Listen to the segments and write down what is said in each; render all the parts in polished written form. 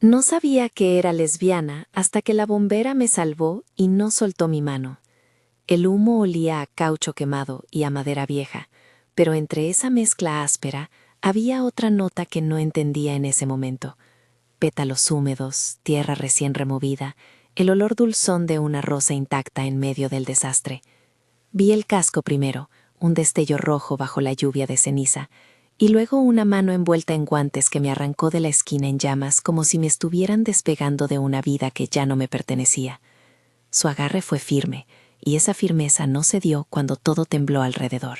No sabía que era lesbiana hasta que la bombera me salvó y no soltó mi mano. El humo olía a caucho quemado y a madera vieja, pero entre esa mezcla áspera había otra nota que no entendía en ese momento. Pétalos húmedos, tierra recién removida, el olor dulzón de una rosa intacta en medio del desastre. Vi el casco primero, un destello rojo bajo la lluvia de ceniza, y luego una mano envuelta en guantes que me arrancó de la esquina en llamas como si me estuvieran despegando de una vida que ya no me pertenecía. Su agarre fue firme, y esa firmeza no se dio cuando todo tembló alrededor.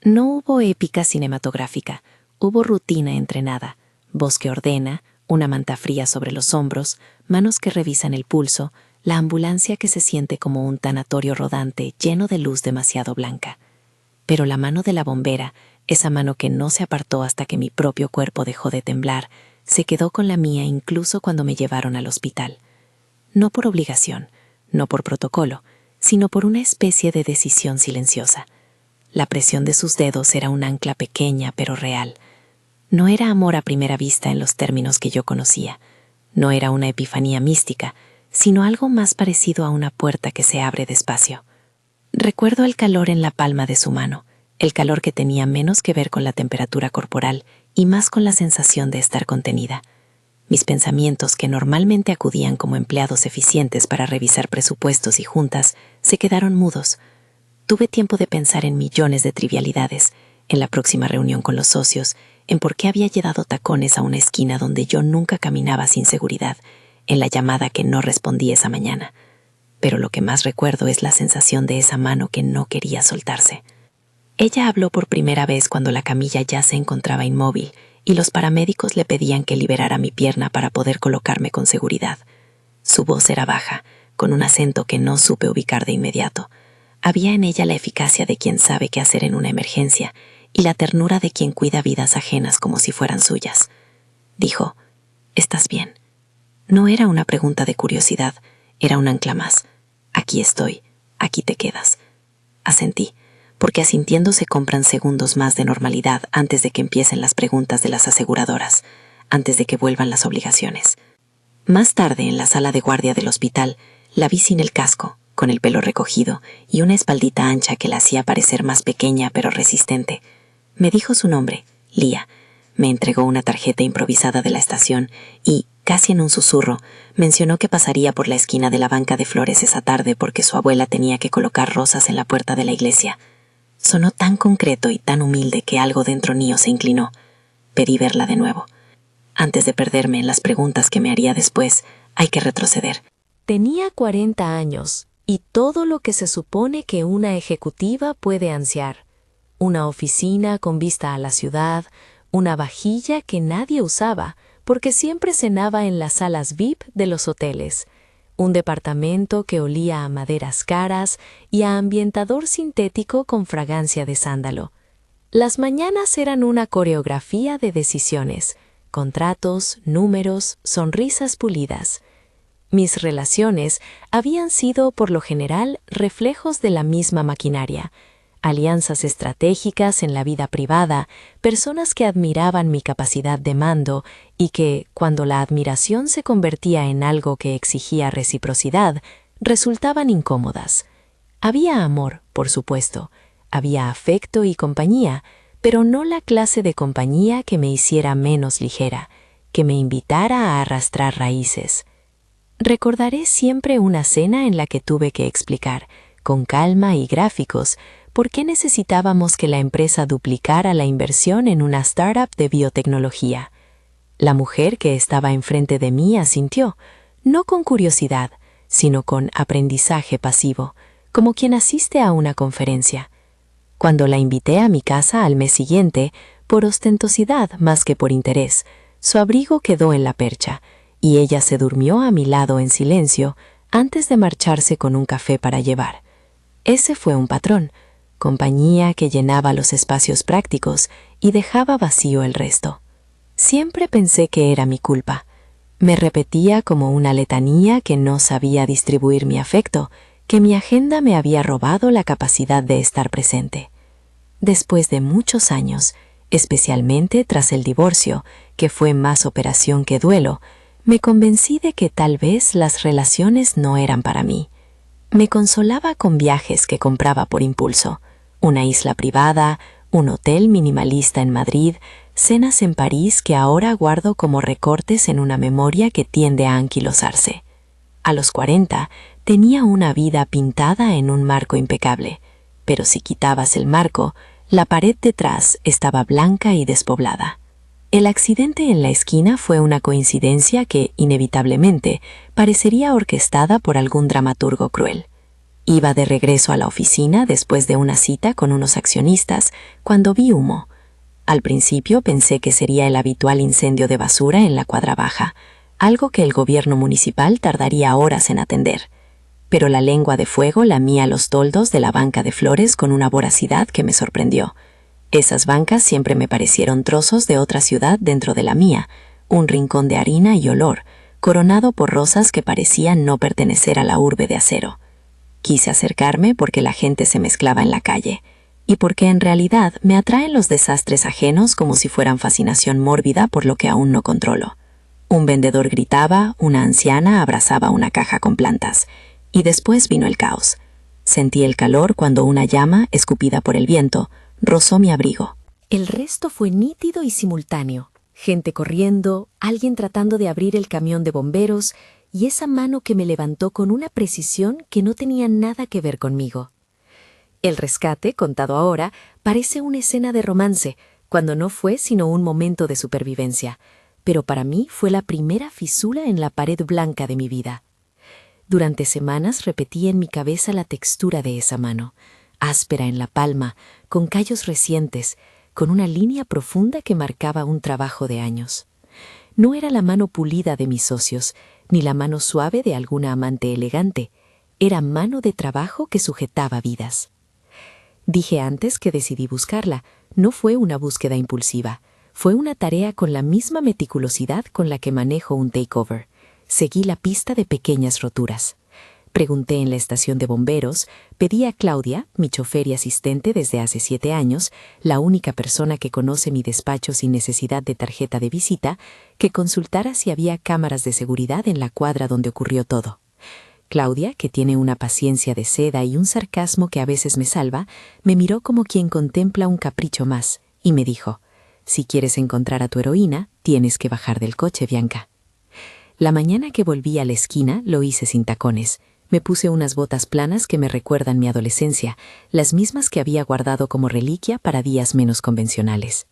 No hubo épica cinematográfica, hubo rutina entrenada, voz que ordena, una manta fría sobre los hombros, manos que revisan el pulso, la ambulancia que se siente como un tanatorio rodante lleno de luz demasiado blanca. Pero la mano de la bombera, esa mano que no se apartó hasta que mi propio cuerpo dejó de temblar, se quedó con la mía incluso cuando me llevaron al hospital. No por obligación, no por protocolo, sino por una especie de decisión silenciosa. La presión de sus dedos era un ancla pequeña pero real. No era amor a primera vista en los términos que yo conocía. No era una epifanía mística, sino algo más parecido a una puerta que se abre despacio. Recuerdo el calor en la palma de su mano, el calor que tenía menos que ver con la temperatura corporal y más con la sensación de estar contenida. Mis pensamientos, que normalmente acudían como empleados eficientes para revisar presupuestos y juntas, se quedaron mudos. Tuve tiempo de pensar en millones de trivialidades, en la próxima reunión con los socios, en por qué había llevado tacones a una esquina donde yo nunca caminaba sin seguridad, en la llamada que no respondí esa mañana. Pero lo que más recuerdo es la sensación de esa mano que no quería soltarse. Ella habló por primera vez cuando la camilla ya se encontraba inmóvil y los paramédicos le pedían que liberara mi pierna para poder colocarme con seguridad. Su voz era baja, con un acento que no supe ubicar de inmediato. Había en ella la eficacia de quien sabe qué hacer en una emergencia y la ternura de quien cuida vidas ajenas como si fueran suyas. Dijo, «¿Estás bien?». No era una pregunta de curiosidad, era un ancla más. «Aquí estoy, aquí te quedas». Asentí, porque asintiendo se compran segundos más de normalidad antes de que empiecen las preguntas de las aseguradoras, antes de que vuelvan las obligaciones. Más tarde, en la sala de guardia del hospital, la vi sin el casco, con el pelo recogido y una espaldita ancha que la hacía parecer más pequeña pero resistente. Me dijo su nombre, Lía. Me entregó una tarjeta improvisada de la estación y, casi en un susurro, mencionó que pasaría por la esquina de la banca de flores esa tarde porque su abuela tenía que colocar rosas en la puerta de la iglesia. Sonó tan concreto y tan humilde que algo dentro mío se inclinó. Pedí verla de nuevo. Antes de perderme en las preguntas que me haría después, hay que retroceder. Tenía 40 años y todo lo que se supone que una ejecutiva puede ansiar. Una oficina con vista a la ciudad, una vajilla que nadie usaba porque siempre cenaba en las salas VIP de los hoteles, un departamento que olía a maderas caras y a ambientador sintético con fragancia de sándalo. Las mañanas eran una coreografía de decisiones, contratos, números, sonrisas pulidas. Mis relaciones habían sido, por lo general, reflejos de la misma maquinaria. Alianzas estratégicas en la vida privada, personas que admiraban mi capacidad de mando y que, cuando la admiración se convertía en algo que exigía reciprocidad, resultaban incómodas. Había amor, por supuesto, había afecto y compañía, pero no la clase de compañía que me hiciera menos ligera, que me invitara a arrastrar raíces. Recordaré siempre una cena en la que tuve que explicar, con calma y gráficos, por qué necesitábamos que la empresa duplicara la inversión en una startup de biotecnología. La mujer que estaba enfrente de mí asintió, no con curiosidad, sino con aprendizaje pasivo, como quien asiste a una conferencia. Cuando la invité a mi casa al mes siguiente, por ostentosidad más que por interés, su abrigo quedó en la percha, y ella se durmió a mi lado en silencio antes de marcharse con un café para llevar. Ese fue un patrón, compañía que llenaba los espacios prácticos y dejaba vacío el resto. Siempre pensé que era mi culpa. Me repetía como una letanía que no sabía distribuir mi afecto, que mi agenda me había robado la capacidad de estar presente. Después de muchos años, especialmente tras el divorcio, que fue más operación que duelo, Me convencí de que tal vez las relaciones no eran para mí. Me consolaba con viajes que compraba por impulso, una isla privada, un hotel minimalista en Madrid, cenas en París que ahora guardo como recortes en una memoria que tiende a anquilosarse. A los 40 tenía una vida pintada en un marco impecable, pero si quitabas el marco, la pared detrás estaba blanca y despoblada. El accidente en la esquina fue una coincidencia que, inevitablemente, parecería orquestada por algún dramaturgo cruel. Iba de regreso a la oficina después de una cita con unos accionistas cuando vi humo. Al principio pensé que sería el habitual incendio de basura en la cuadra baja, algo que el gobierno municipal tardaría horas en atender. Pero la lengua de fuego lamía los toldos de la banca de flores con una voracidad que me sorprendió. Esas bancas siempre me parecieron trozos de otra ciudad dentro de la mía, un rincón de harina y olor, coronado por rosas que parecían no pertenecer a la urbe de acero. Quise acercarme porque la gente se mezclaba en la calle, y porque en realidad me atraen los desastres ajenos como si fueran fascinación mórbida por lo que aún no controlo. Un vendedor gritaba, una anciana abrazaba una caja con plantas, y después vino el caos. Sentí el calor cuando una llama, escupida por el viento, rozó mi abrigo. El resto fue nítido y simultáneo. Gente corriendo, alguien tratando de abrir el camión de bomberos y esa mano que me levantó con una precisión que no tenía nada que ver conmigo. El rescate, contado ahora, parece una escena de romance, cuando no fue sino un momento de supervivencia, pero para mí fue la primera fisura en la pared blanca de mi vida. Durante semanas repetí en mi cabeza la textura de esa mano, áspera en la palma, con callos recientes, con una línea profunda que marcaba un trabajo de años. No era la mano pulida de mis socios, ni la mano suave de alguna amante elegante. Era mano de trabajo que sujetaba vidas. Dije antes que decidí buscarla. No fue una búsqueda impulsiva. Fue una tarea con la misma meticulosidad con la que manejo un takeover. Seguí la pista de pequeñas roturas. Pregunté en la estación de bomberos, pedí a Claudia, mi chofer y asistente desde hace 7 años, la única persona que conoce mi despacho sin necesidad de tarjeta de visita, que consultara si había cámaras de seguridad en la cuadra donde ocurrió todo. Claudia, que tiene una paciencia de seda y un sarcasmo que a veces me salva, me miró como quien contempla un capricho más y me dijo: «Si quieres encontrar a tu heroína, tienes que bajar del coche, Bianca». La mañana que volví a la esquina lo hice sin tacones. Me puse unas botas planas que me recuerdan mi adolescencia, las mismas que había guardado como reliquia para días menos convencionales.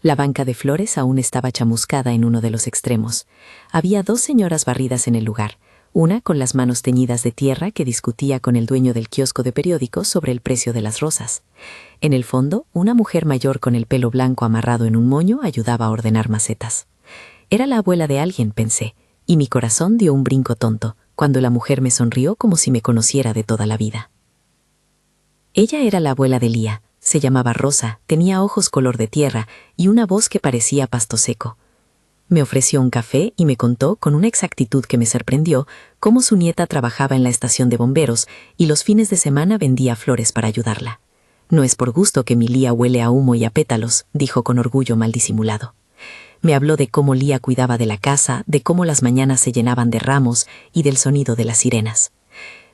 La banca de flores aún estaba chamuscada en uno de los extremos. Había 2 señoras barridas en el lugar, una con las manos teñidas de tierra que discutía con el dueño del kiosco de periódicos sobre el precio de las rosas. En el fondo, una mujer mayor con el pelo blanco amarrado en un moño ayudaba a ordenar macetas. Era la abuela de alguien, pensé, y mi corazón dio un brinco tonto cuando la mujer me sonrió como si me conociera de toda la vida. Ella era la abuela de Lía, se llamaba Rosa, tenía ojos color de tierra y una voz que parecía pasto seco. Me ofreció un café y me contó con una exactitud que me sorprendió cómo su nieta trabajaba en la estación de bomberos y los fines de semana vendía flores para ayudarla. «No es por gusto que mi Lía huele a humo y a pétalos», dijo con orgullo mal disimulado. Me habló de cómo Lía cuidaba de la casa, de cómo las mañanas se llenaban de ramos y del sonido de las sirenas.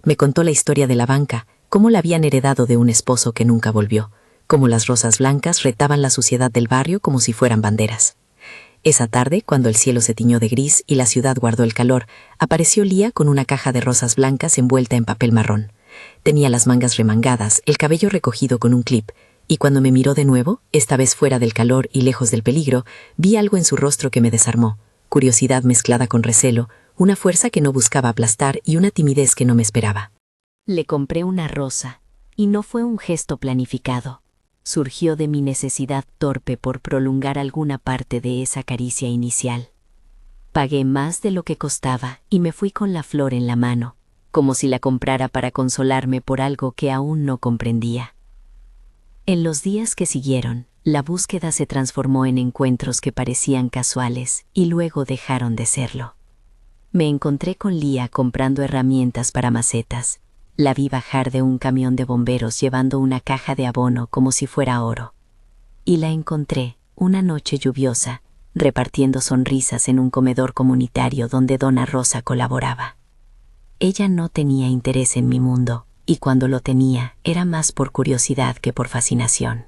Me contó la historia de la banca, cómo la habían heredado de un esposo que nunca volvió, cómo las rosas blancas retaban la suciedad del barrio como si fueran banderas. Esa tarde, cuando el cielo se tiñó de gris y la ciudad guardó el calor, apareció Lía con una caja de rosas blancas envuelta en papel marrón. Tenía las mangas remangadas, el cabello recogido con un clip, y cuando me miró de nuevo, esta vez fuera del calor y lejos del peligro, vi algo en su rostro que me desarmó, curiosidad mezclada con recelo, una fuerza que no buscaba aplastar y una timidez que no me esperaba. Le compré una rosa, y no fue un gesto planificado. Surgió de mi necesidad torpe por prolongar alguna parte de esa caricia inicial. Pagué más de lo que costaba y me fui con la flor en la mano, como si la comprara para consolarme por algo que aún no comprendía. En los días que siguieron, la búsqueda se transformó en encuentros que parecían casuales y luego dejaron de serlo. Me encontré con Lía comprando herramientas para macetas. La vi bajar de un camión de bomberos llevando una caja de abono como si fuera oro. Y la encontré, una noche lluviosa, repartiendo sonrisas en un comedor comunitario donde Dona Rosa colaboraba. Ella no tenía interés en mi mundo, y cuando lo tenía, era más por curiosidad que por fascinación.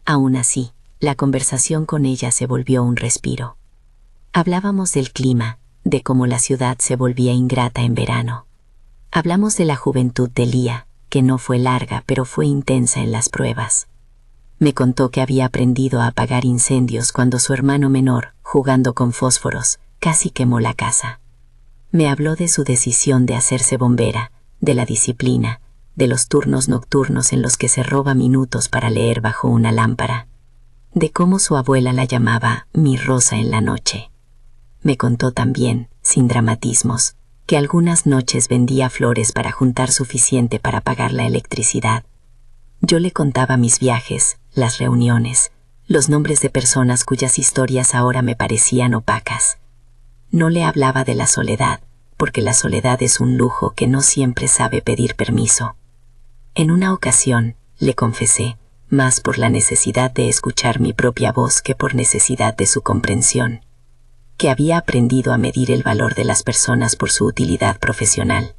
Aún así, la conversación con ella se volvió un respiro. Hablábamos del clima, de cómo la ciudad se volvía ingrata en verano. Hablamos de la juventud de Lía, que no fue larga pero fue intensa en las pruebas. Me contó que había aprendido a apagar incendios cuando su hermano menor, jugando con fósforos, casi quemó la casa. Me habló de su decisión de hacerse bombera, de la disciplina, de los turnos nocturnos en los que se roba minutos para leer bajo una lámpara, de cómo su abuela la llamaba mi Rosa en la noche. Me contó también, sin dramatismos, que algunas noches vendía flores para juntar suficiente para pagar la electricidad. Yo le contaba mis viajes, las reuniones, los nombres de personas cuyas historias ahora me parecían opacas. No le hablaba de la soledad, porque la soledad es un lujo que no siempre sabe pedir permiso. En una ocasión, le confesé, más por la necesidad de escuchar mi propia voz que por necesidad de su comprensión, que había aprendido a medir el valor de las personas por su utilidad profesional.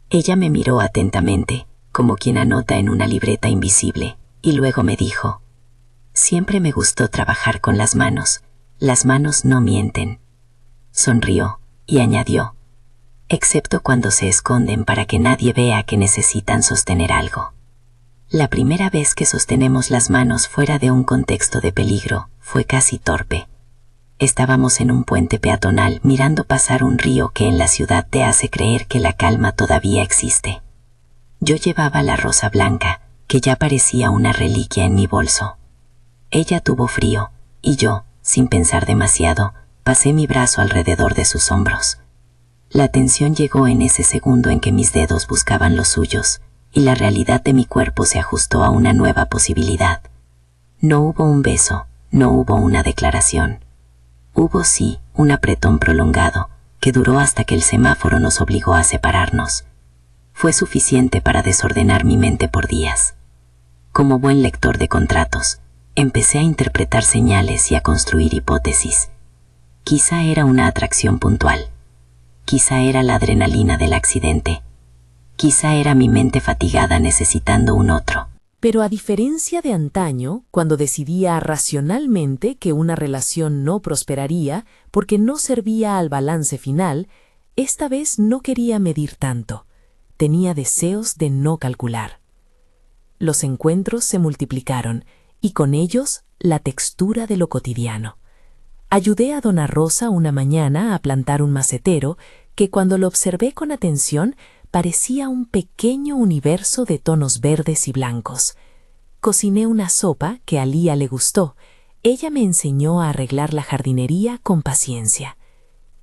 Ella me miró atentamente, como quien anota en una libreta invisible, y luego me dijo: «Siempre me gustó trabajar con las manos no mienten». Sonrió, y añadió: «Excepto cuando se esconden para que nadie vea que necesitan sostener algo». La primera vez que sostenemos las manos fuera de un contexto de peligro, fue casi torpe. Estábamos en un puente peatonal mirando pasar un río que en la ciudad te hace creer que la calma todavía existe. Yo llevaba la rosa blanca, que ya parecía una reliquia en mi bolso. Ella tuvo frío, y yo, sin pensar demasiado, pasé mi brazo alrededor de sus hombros. La tensión llegó en ese segundo en que mis dedos buscaban los suyos, y la realidad de mi cuerpo se ajustó a una nueva posibilidad. No hubo un beso, no hubo una declaración. Hubo sí un apretón prolongado, que duró hasta que el semáforo nos obligó a separarnos. Fue suficiente para desordenar mi mente por días. Como buen lector de contratos, empecé a interpretar señales y a construir hipótesis. Quizá era una atracción puntual. Quizá era la adrenalina del accidente. Quizá era mi mente fatigada necesitando un otro. Pero a diferencia de antaño, cuando decidía racionalmente que una relación no prosperaría porque no servía al balance final, esta vez no quería medir tanto. Tenía deseos de no calcular. Los encuentros se multiplicaron y con ellos la textura de lo cotidiano. Ayudé a Dona Rosa una mañana a plantar un macetero que cuando lo observé con atención parecía un pequeño universo de tonos verdes y blancos. Cociné una sopa que a Lía le gustó. Ella me enseñó a arreglar la jardinería con paciencia.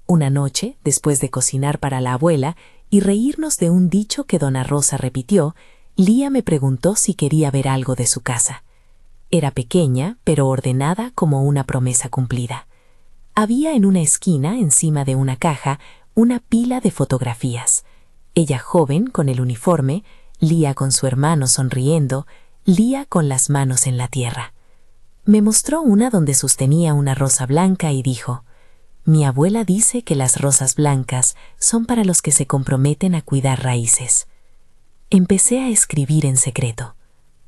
Una noche, después de cocinar para la abuela y reírnos de un dicho que Dona Rosa repitió, Lía me preguntó si quería ver algo de su casa. Era pequeña, pero ordenada como una promesa cumplida. Había en una esquina, encima de una caja, una pila de fotografías. Ella joven con el uniforme, Lía con su hermano sonriendo, Lía con las manos en la tierra. Me mostró una donde sostenía una rosa blanca y dijo: «Mi abuela dice que las rosas blancas son para los que se comprometen a cuidar raíces». Empecé a escribir en secreto.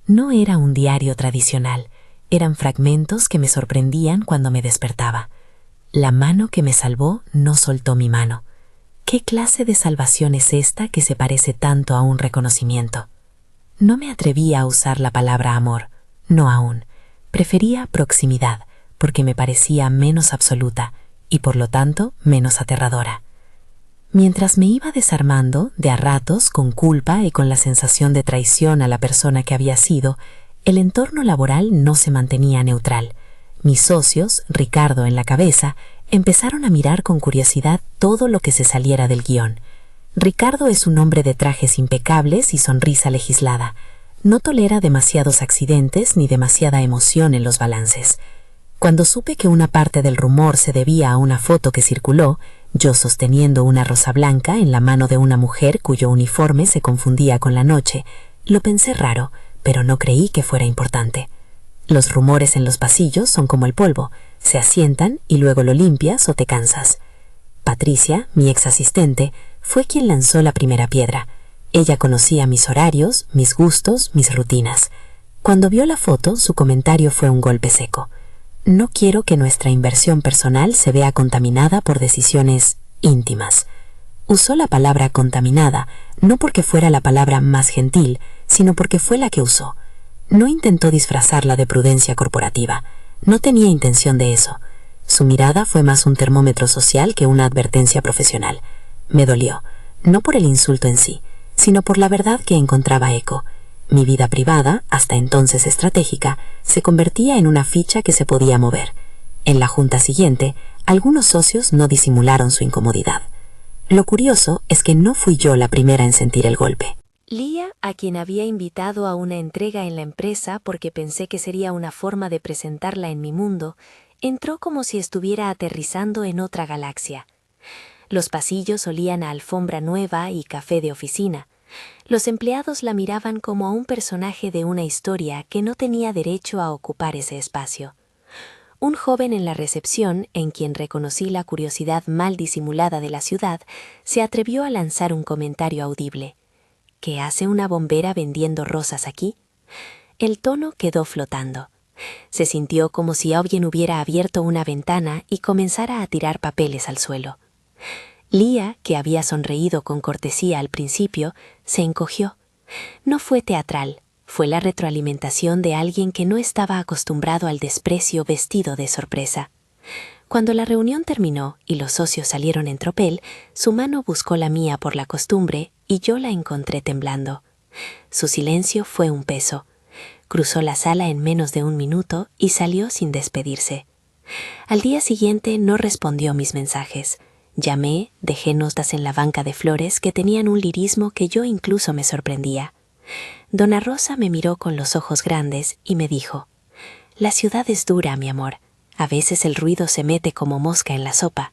No era un diario tradicional, eran fragmentos que me sorprendían cuando me despertaba. La mano que me salvó no soltó mi mano. ¿Qué clase de salvación es esta que se parece tanto a un reconocimiento? No me atrevía a usar la palabra amor, no aún. Prefería proximidad, porque me parecía menos absoluta y por lo tanto menos aterradora. Mientras me iba desarmando, de a ratos, con culpa y con la sensación de traición a la persona que había sido, el entorno laboral no se mantenía neutral. Mis socios, Ricardo en la cabeza, empezaron a mirar con curiosidad todo lo que se saliera del guión. Ricardo es un hombre de trajes impecables y sonrisa legislada. No tolera demasiados accidentes ni demasiada emoción en los balances. Cuando supe que una parte del rumor se debía a una foto que circuló, yo sosteniendo una rosa blanca en la mano de una mujer cuyo uniforme se confundía con la noche, lo pensé raro, pero no creí que fuera importante. Los rumores en los pasillos son como el polvo. Se asientan y luego lo limpias o te cansas. Patricia, mi ex asistente, fue quien lanzó la primera piedra. Ella conocía mis horarios, mis gustos, mis rutinas. Cuando vio la foto, su comentario fue un golpe seco. No quiero que nuestra inversión personal se vea contaminada por decisiones íntimas. Usó la palabra contaminada, no porque fuera la palabra más gentil, sino porque fue la que usó. No intentó disfrazarla de prudencia corporativa. No tenía intención de eso. Su mirada fue más un termómetro social que una advertencia profesional. Me dolió, no por el insulto en sí, sino por la verdad que encontraba eco. Mi vida privada, hasta entonces estratégica, se convertía en una ficha que se podía mover. En la junta siguiente, algunos socios no disimularon su incomodidad. Lo curioso es que no fui yo la primera en sentir el golpe. Lía, a quien había invitado a una entrega en la empresa porque pensé que sería una forma de presentarla en mi mundo, entró como si estuviera aterrizando en otra galaxia. Los pasillos olían a alfombra nueva y café de oficina. Los empleados la miraban como a un personaje de una historia que no tenía derecho a ocupar ese espacio. Un joven en la recepción, en quien reconocí la curiosidad mal disimulada de la ciudad, se atrevió a lanzar un comentario audible. ¿Qué hace una bombera vendiendo rosas aquí? El tono quedó flotando. Se sintió como si alguien hubiera abierto una ventana y comenzara a tirar papeles al suelo. Lía, que había sonreído con cortesía al principio, se encogió. No fue teatral, fue la retroalimentación de alguien que no estaba acostumbrado al desprecio vestido de sorpresa. Cuando la reunión terminó y los socios salieron en tropel, su mano buscó la mía por la costumbre y yo la encontré temblando. Su silencio fue un peso. Cruzó la sala en menos de un minuto y salió sin despedirse. Al día siguiente no respondió mis mensajes. Llamé, dejé notas en la banca de flores que tenían un lirismo que yo incluso me sorprendía. Dona Rosa me miró con los ojos grandes y me dijo: «La ciudad es dura, mi amor. A veces el ruido se mete como mosca en la sopa».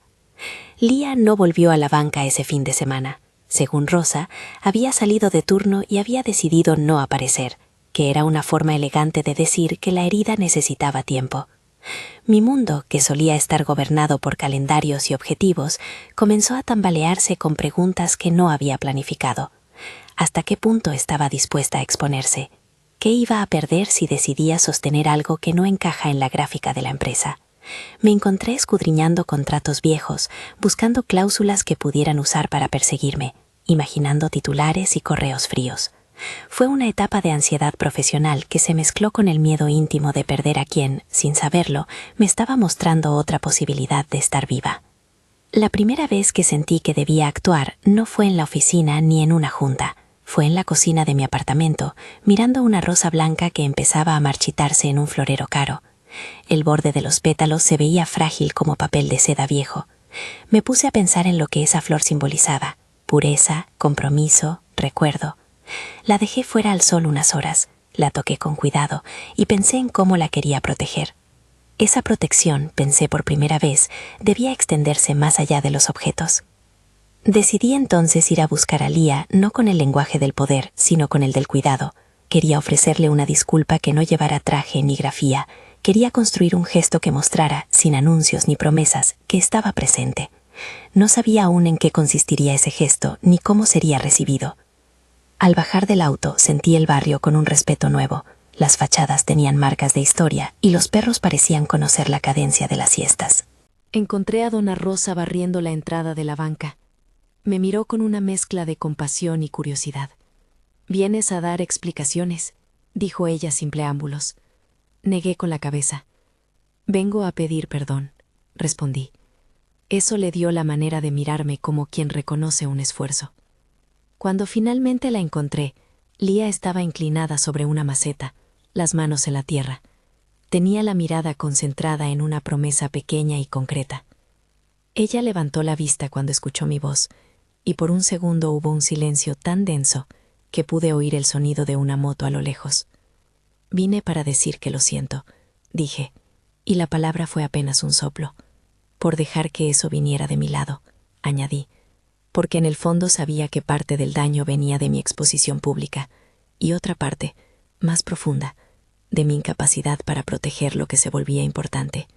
Lía no volvió a la banca ese fin de semana. Según Rosa, había salido de turno y había decidido no aparecer, que era una forma elegante de decir que la herida necesitaba tiempo. Mi mundo, que solía estar gobernado por calendarios y objetivos, comenzó a tambalearse con preguntas que no había planificado. ¿Hasta qué punto estaba dispuesta a exponerse? ¿Qué iba a perder si decidía sostener algo que no encaja en la gráfica de la empresa? Me encontré escudriñando contratos viejos, buscando cláusulas que pudieran usar para perseguirme, imaginando titulares y correos fríos. Fue una etapa de ansiedad profesional que se mezcló con el miedo íntimo de perder a quien, sin saberlo, me estaba mostrando otra posibilidad de estar viva. La primera vez que sentí que debía actuar no fue en la oficina ni en una junta. Fue en la cocina de mi apartamento, mirando una rosa blanca que empezaba a marchitarse en un florero caro. El borde de los pétalos se veía frágil como papel de seda viejo. Me puse a pensar en lo que esa flor simbolizaba: pureza, compromiso, recuerdo. La dejé fuera al sol unas horas, la toqué con cuidado y pensé en cómo la quería proteger. Esa protección, pensé por primera vez, debía extenderse más allá de los objetos. Decidí entonces ir a buscar a Lía no con el lenguaje del poder, sino con el del cuidado. Quería ofrecerle una disculpa que no llevara traje ni grafía. Quería construir un gesto que mostrara, sin anuncios ni promesas, que estaba presente. No sabía aún en qué consistiría ese gesto ni cómo sería recibido. Al bajar del auto sentí el barrio con un respeto nuevo. Las fachadas tenían marcas de historia y los perros parecían conocer la cadencia de las siestas. Encontré a Dona Rosa barriendo la entrada de la banca. Me miró con una mezcla de compasión y curiosidad. «¿Vienes a dar explicaciones?», dijo ella sin preámbulos. Negué con la cabeza. «Vengo a pedir perdón», respondí. Eso le dio la manera de mirarme como quien reconoce un esfuerzo. Cuando finalmente la encontré, Lía estaba inclinada sobre una maceta, las manos en la tierra. Tenía la mirada concentrada en una promesa pequeña y concreta. Ella levantó la vista cuando escuchó mi voz, y por un segundo hubo un silencio tan denso que pude oír el sonido de una moto a lo lejos. «Vine para decir que lo siento», dije, y la palabra fue apenas un soplo. «Por dejar que eso viniera de mi lado», añadí, porque en el fondo sabía que parte del daño venía de mi exposición pública, y otra parte, más profunda, de mi incapacidad para proteger lo que se volvía importante.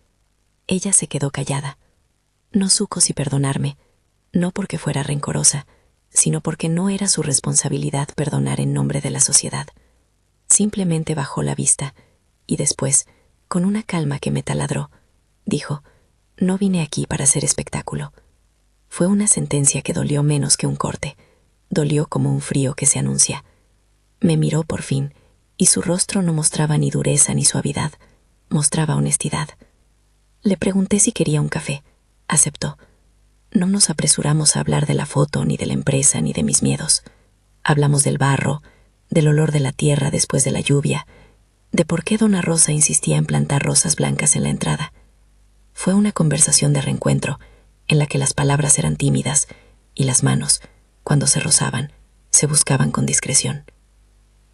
Ella se quedó callada. No supo si perdonarme, no porque fuera rencorosa, sino porque no era su responsabilidad perdonar en nombre de la sociedad. Simplemente bajó la vista y después, con una calma que me taladró, dijo: «No vine aquí para hacer espectáculo». Fue una sentencia que dolió menos que un corte. Dolió como un frío que se anuncia. Me miró por fin, y su rostro no mostraba ni dureza ni suavidad, mostraba honestidad. Le pregunté si quería un café. Aceptó. No nos apresuramos a hablar de la foto, ni de la empresa, ni de mis miedos. Hablamos del barro, del olor de la tierra después de la lluvia, de por qué Dona Rosa insistía en plantar rosas blancas en la entrada. Fue una conversación de reencuentro, en la que las palabras eran tímidas y las manos, cuando se rozaban, se buscaban con discreción.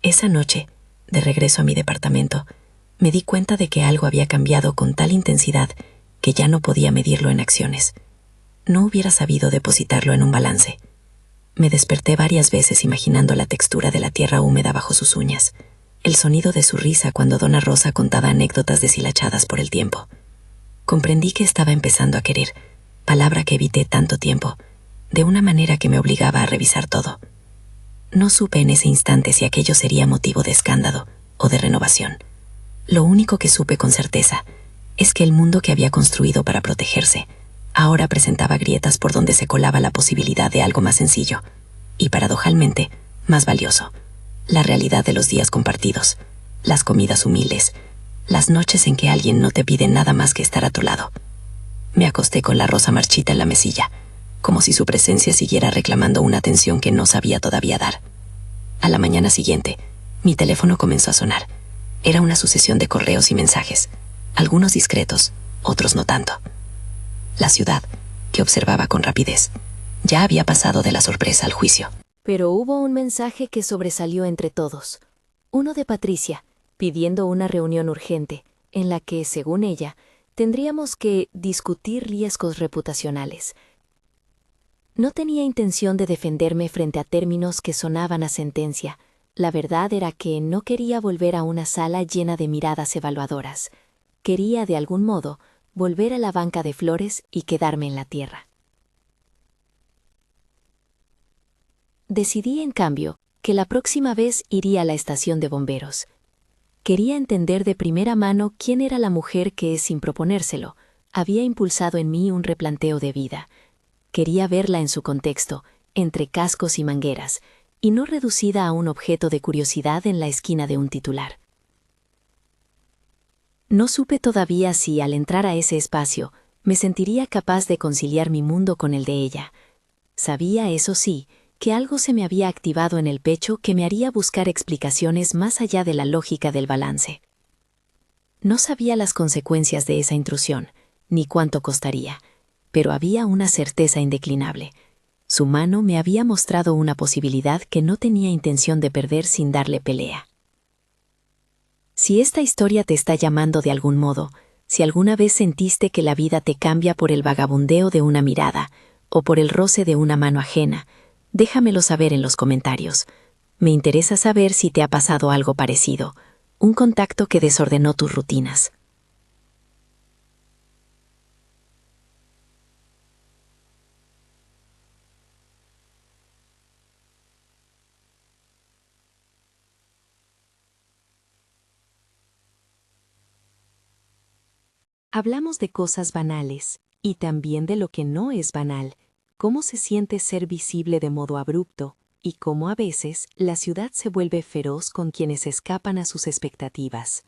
Esa noche, de regreso a mi departamento, me di cuenta de que algo había cambiado con tal intensidad que ya no podía medirlo en acciones. No hubiera sabido depositarlo en un balance. Me desperté varias veces imaginando la textura de la tierra húmeda bajo sus uñas, el sonido de su risa cuando Dona Rosa contaba anécdotas deshilachadas por el tiempo. Comprendí que estaba empezando a querer, palabra que evité tanto tiempo, de una manera que me obligaba a revisar todo. No supe en ese instante si aquello sería motivo de escándalo o de renovación. Lo único que supe con certeza es que el mundo que había construido para protegerse ahora presentaba grietas por donde se colaba la posibilidad de algo más sencillo y, paradojalmente, más valioso: la realidad de los días compartidos, las comidas humildes, las noches en que alguien no te pide nada más que estar a tu lado. Me acosté con la rosa marchita en la mesilla, como si su presencia siguiera reclamando una atención que no sabía todavía dar. A la mañana siguiente, mi teléfono comenzó a sonar. Era una sucesión de correos y mensajes, algunos discretos, otros no tanto. La ciudad, que observaba con rapidez, ya había pasado de la sorpresa al juicio. Pero hubo un mensaje que sobresalió entre todos. Uno de Patricia, pidiendo una reunión urgente, en la que, según ella, tendríamos que discutir riesgos reputacionales. No tenía intención de defenderme frente a términos que sonaban a sentencia. La verdad era que no quería volver a una sala llena de miradas evaluadoras. Quería, de algún modo, volver a la banca de flores y quedarme en la tierra. Decidí, en cambio, que la próxima vez iría a la estación de bomberos. Quería entender de primera mano quién era la mujer que, sin proponérselo, había impulsado en mí un replanteo de vida. Quería verla en su contexto, entre cascos y mangueras, y no reducida a un objeto de curiosidad en la esquina de un titular. No supe todavía si, al entrar a ese espacio, me sentiría capaz de conciliar mi mundo con el de ella. Sabía, eso sí, que algo se me había activado en el pecho que me haría buscar explicaciones más allá de la lógica del balance. No sabía las consecuencias de esa intrusión, ni cuánto costaría, pero había una certeza indeclinable. Su mano me había mostrado una posibilidad que no tenía intención de perder sin darle pelea. Si esta historia te está llamando de algún modo, si alguna vez sentiste que la vida te cambia por el vagabundeo de una mirada o por el roce de una mano ajena, déjamelo saber en los comentarios. Me interesa saber si te ha pasado algo parecido, un contacto que desordenó tus rutinas. Hablamos de cosas banales, y también de lo que no es banal, cómo se siente ser visible de modo abrupto, y cómo a veces la ciudad se vuelve feroz con quienes escapan a sus expectativas.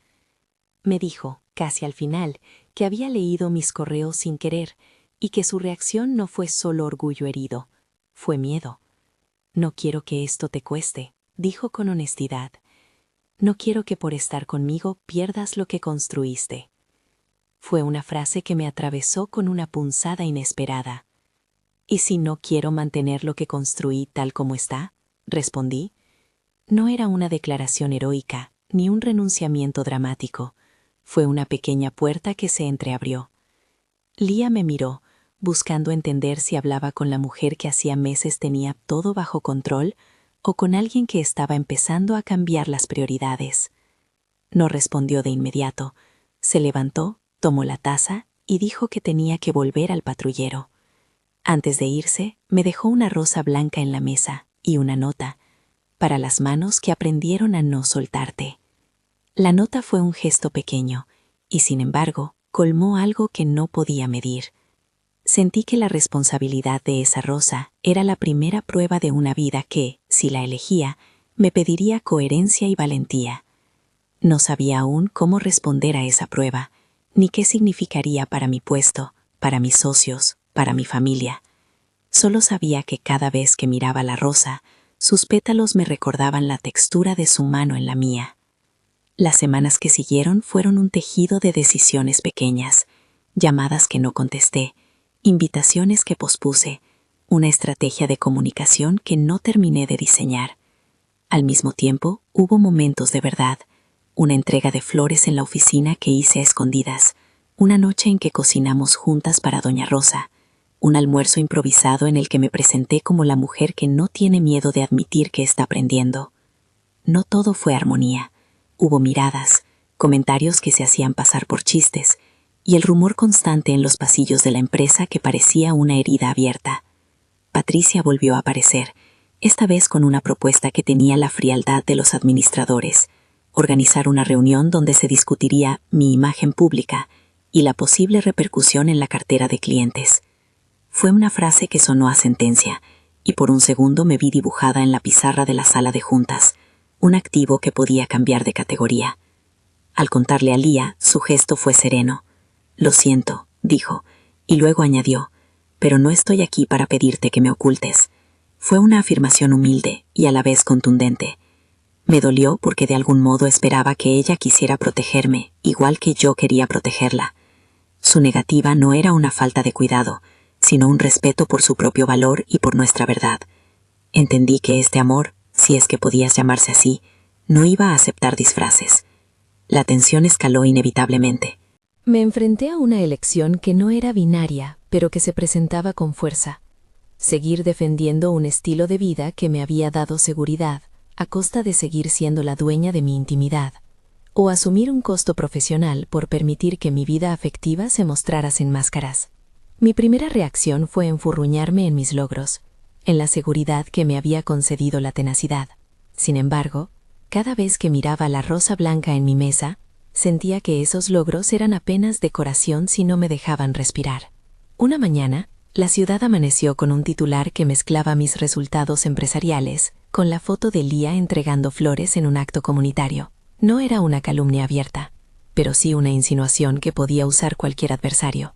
Me dijo, casi al final, que había leído mis correos sin querer, y que su reacción no fue solo orgullo herido, fue miedo. «No quiero que esto te cueste», dijo con honestidad. «No quiero que por estar conmigo pierdas lo que construiste». Fue una frase que me atravesó con una punzada inesperada. «¿Y si no quiero mantener lo que construí tal como está?», respondí. No era una declaración heroica, ni un renunciamiento dramático. Fue una pequeña puerta que se entreabrió. Lía me miró, buscando entender si hablaba con la mujer que hacía meses tenía todo bajo control o con alguien que estaba empezando a cambiar las prioridades. No respondió de inmediato. Se levantó, tomó la taza y dijo que tenía que volver al patrullero. Antes de irse, me dejó una rosa blanca en la mesa y una nota, para las manos que aprendieron a no soltarte. La nota fue un gesto pequeño, y sin embargo, colmó algo que no podía medir. Sentí que la responsabilidad de esa rosa era la primera prueba de una vida que, si la elegía, me pediría coherencia y valentía. No sabía aún cómo responder a esa prueba, ni qué significaría para mi puesto, para mis socios, para mi familia. Solo sabía que cada vez que miraba la rosa, sus pétalos me recordaban la textura de su mano en la mía. Las semanas que siguieron fueron un tejido de decisiones pequeñas, llamadas que no contesté, invitaciones que pospuse, una estrategia de comunicación que no terminé de diseñar. Al mismo tiempo, hubo momentos de verdad, una entrega de flores en la oficina que hice a escondidas, una noche en que cocinamos juntas para Doña Rosa, un almuerzo improvisado en el que me presenté como la mujer que no tiene miedo de admitir que está aprendiendo. No todo fue armonía. Hubo miradas, comentarios que se hacían pasar por chistes, y el rumor constante en los pasillos de la empresa que parecía una herida abierta. Patricia volvió a aparecer, esta vez con una propuesta que tenía la frialdad de los administradores: organizar una reunión donde se discutiría mi imagen pública y la posible repercusión en la cartera de clientes. Fue una frase que sonó a sentencia, y por un segundo me vi dibujada en la pizarra de la sala de juntas, un activo que podía cambiar de categoría. Al contarle a Lía, su gesto fue sereno. «Lo siento», dijo, y luego añadió, «pero no estoy aquí para pedirte que me ocultes». Fue una afirmación humilde y a la vez contundente. Me dolió porque de algún modo esperaba que ella quisiera protegerme, igual que yo quería protegerla. Su negativa no era una falta de cuidado, sino un respeto por su propio valor y por nuestra verdad. Entendí que este amor, si es que podías llamarse así, no iba a aceptar disfraces. La tensión escaló inevitablemente. Me enfrenté a una elección que no era binaria, pero que se presentaba con fuerza. Seguir defendiendo un estilo de vida que me había dado seguridad, a costa de seguir siendo la dueña de mi intimidad, o asumir un costo profesional por permitir que mi vida afectiva se mostrara sin máscaras. Mi primera reacción fue enfurruñarme en mis logros, en la seguridad que me había concedido la tenacidad. Sin embargo, cada vez que miraba la rosa blanca en mi mesa, sentía que esos logros eran apenas decoración si no me dejaban respirar. Una mañana, la ciudad amaneció con un titular que mezclaba mis resultados empresariales con la foto de Lía entregando flores en un acto comunitario. No era una calumnia abierta, pero sí una insinuación que podía usar cualquier adversario.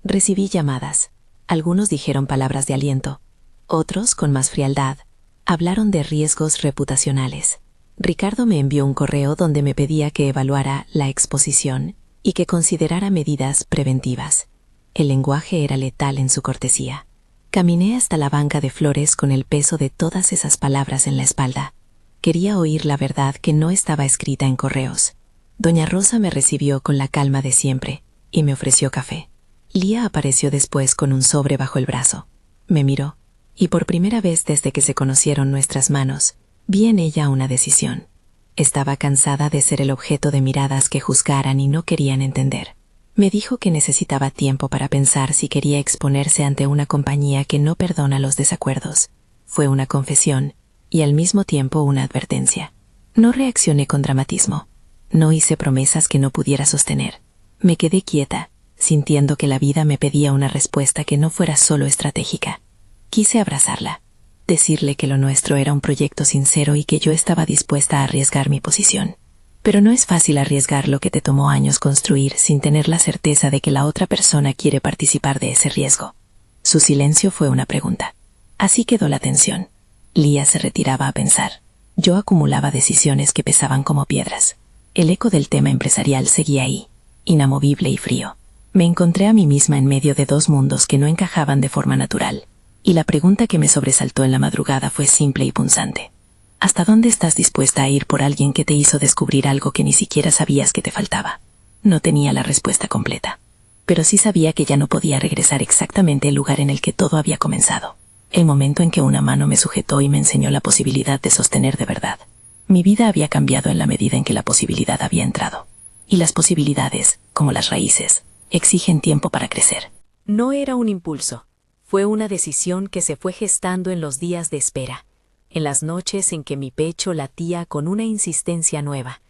Recibí llamadas. Algunos dijeron palabras de aliento. Otros, con más frialdad, hablaron de riesgos reputacionales. Ricardo me envió un correo donde me pedía que evaluara la exposición y que considerara medidas preventivas. El lenguaje era letal en su cortesía. Caminé hasta la banca de flores con el peso de todas esas palabras en la espalda. Quería oír la verdad que no estaba escrita en correos. Doña Rosa me recibió con la calma de siempre y me ofreció café. Lía apareció después con un sobre bajo el brazo. Me miró, y por primera vez desde que se conocieron nuestras manos, vi en ella una decisión. Estaba cansada de ser el objeto de miradas que juzgaran y no querían entender. Me dijo que necesitaba tiempo para pensar si quería exponerse ante una compañía que no perdona los desacuerdos. Fue una confesión y al mismo tiempo una advertencia. No reaccioné con dramatismo. No hice promesas que no pudiera sostener. Me quedé quieta, sintiendo que la vida me pedía una respuesta que no fuera solo estratégica. Quise abrazarla, decirle que lo nuestro era un proyecto sincero y que yo estaba dispuesta a arriesgar mi posición. Pero no es fácil arriesgar lo que te tomó años construir sin tener la certeza de que la otra persona quiere participar de ese riesgo. Su silencio fue una pregunta. Así quedó la tensión. Lía se retiraba a pensar. Yo acumulaba decisiones que pesaban como piedras. El eco del tema empresarial seguía ahí, inamovible y frío. Me encontré a mí misma en medio de dos mundos que no encajaban de forma natural. Y la pregunta que me sobresaltó en la madrugada fue simple y punzante. ¿Hasta dónde estás dispuesta a ir por alguien que te hizo descubrir algo que ni siquiera sabías que te faltaba? No tenía la respuesta completa, pero sí sabía que ya no podía regresar exactamente al lugar en el que todo había comenzado. El momento en que una mano me sujetó y me enseñó la posibilidad de sostener de verdad. Mi vida había cambiado en la medida en que la posibilidad había entrado. Y las posibilidades, como las raíces, exigen tiempo para crecer. No era un impulso, fue una decisión que se fue gestando en los días de espera, en las noches en que mi pecho latía con una insistencia nueva,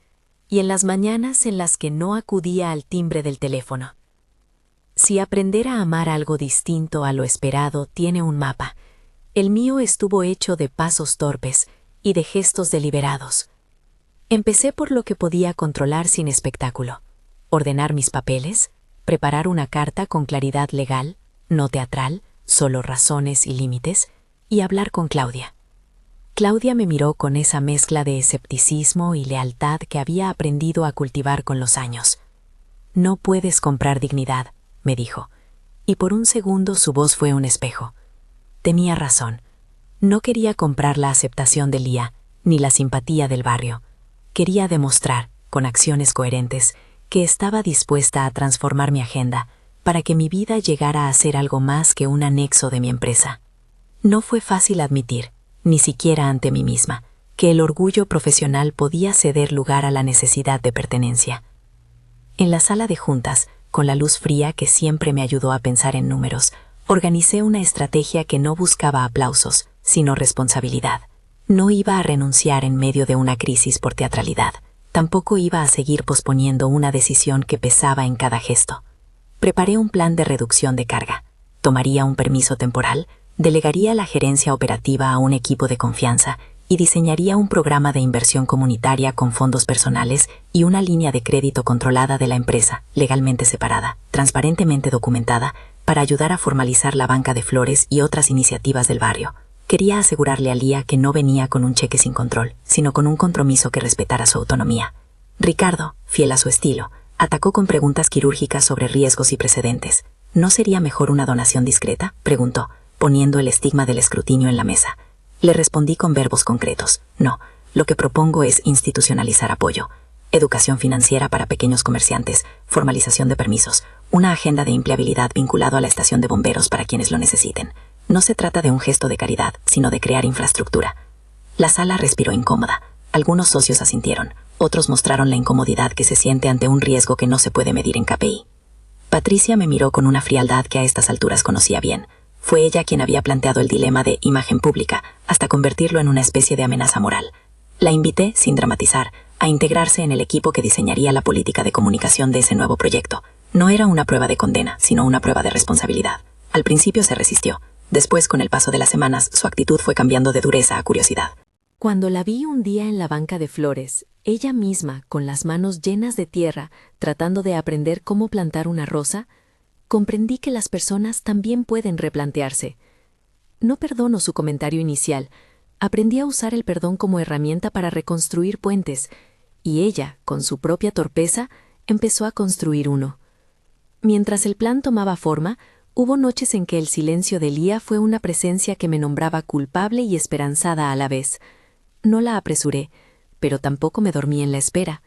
y en las mañanas en las que no acudía al timbre del teléfono. Si aprender a amar algo distinto a lo esperado tiene un mapa, el mío estuvo hecho de pasos torpes y de gestos deliberados. Empecé por lo que podía controlar sin espectáculo: ordenar mis papeles, preparar una carta con claridad legal, no teatral, solo razones y límites, y hablar con Claudia. Claudia me miró con esa mezcla de escepticismo y lealtad que había aprendido a cultivar con los años. «No puedes comprar dignidad», me dijo, y por un segundo su voz fue un espejo. Tenía razón. No quería comprar la aceptación de Lía, ni la simpatía del barrio. Quería demostrar, con acciones coherentes, que estaba dispuesta a transformar mi agenda para que mi vida llegara a ser algo más que un anexo de mi empresa. No fue fácil admitir, ni siquiera ante mí misma, que el orgullo profesional podía ceder lugar a la necesidad de pertenencia. En la sala de juntas, con la luz fría que siempre me ayudó a pensar en números, organicé una estrategia que no buscaba aplausos, sino responsabilidad. No iba a renunciar en medio de una crisis por teatralidad. Tampoco iba a seguir posponiendo una decisión que pesaba en cada gesto. Preparé un plan de reducción de carga. Tomaría un permiso temporal, delegaría la gerencia operativa a un equipo de confianza y diseñaría un programa de inversión comunitaria con fondos personales y una línea de crédito controlada de la empresa, legalmente separada, transparentemente documentada, para ayudar a formalizar la banca de flores y otras iniciativas del barrio. Quería asegurarle a Lía que no venía con un cheque sin control, sino con un compromiso que respetara su autonomía. Ricardo, fiel a su estilo, atacó con preguntas quirúrgicas sobre riesgos y precedentes. ¿No sería mejor una donación discreta?, preguntó, poniendo el estigma del escrutinio en la mesa. Le respondí con verbos concretos. No, lo que propongo es institucionalizar apoyo. Educación financiera para pequeños comerciantes, formalización de permisos, una agenda de empleabilidad vinculado a la estación de bomberos para quienes lo necesiten. No se trata de un gesto de caridad, sino de crear infraestructura. La sala respiró incómoda. Algunos socios asintieron, otros mostraron la incomodidad que se siente ante un riesgo que no se puede medir en KPI. Patricia me miró con una frialdad que a estas alturas conocía bien. Fue ella quien había planteado el dilema de imagen pública, hasta convertirlo en una especie de amenaza moral. La invité, sin dramatizar, a integrarse en el equipo que diseñaría la política de comunicación de ese nuevo proyecto. No era una prueba de condena, sino una prueba de responsabilidad. Al principio se resistió. Después, con el paso de las semanas, su actitud fue cambiando de dureza a curiosidad. Cuando la vi un día en la banca de flores, ella misma, con las manos llenas de tierra, tratando de aprender cómo plantar una rosa, comprendí que las personas también pueden replantearse. No perdono su comentario inicial. Aprendí a usar el perdón como herramienta para reconstruir puentes, y ella, con su propia torpeza, empezó a construir uno. Mientras el plan tomaba forma, hubo noches en que el silencio de Lía fue una presencia que me nombraba culpable y esperanzada a la vez. No la apresuré, pero tampoco me dormí en la espera.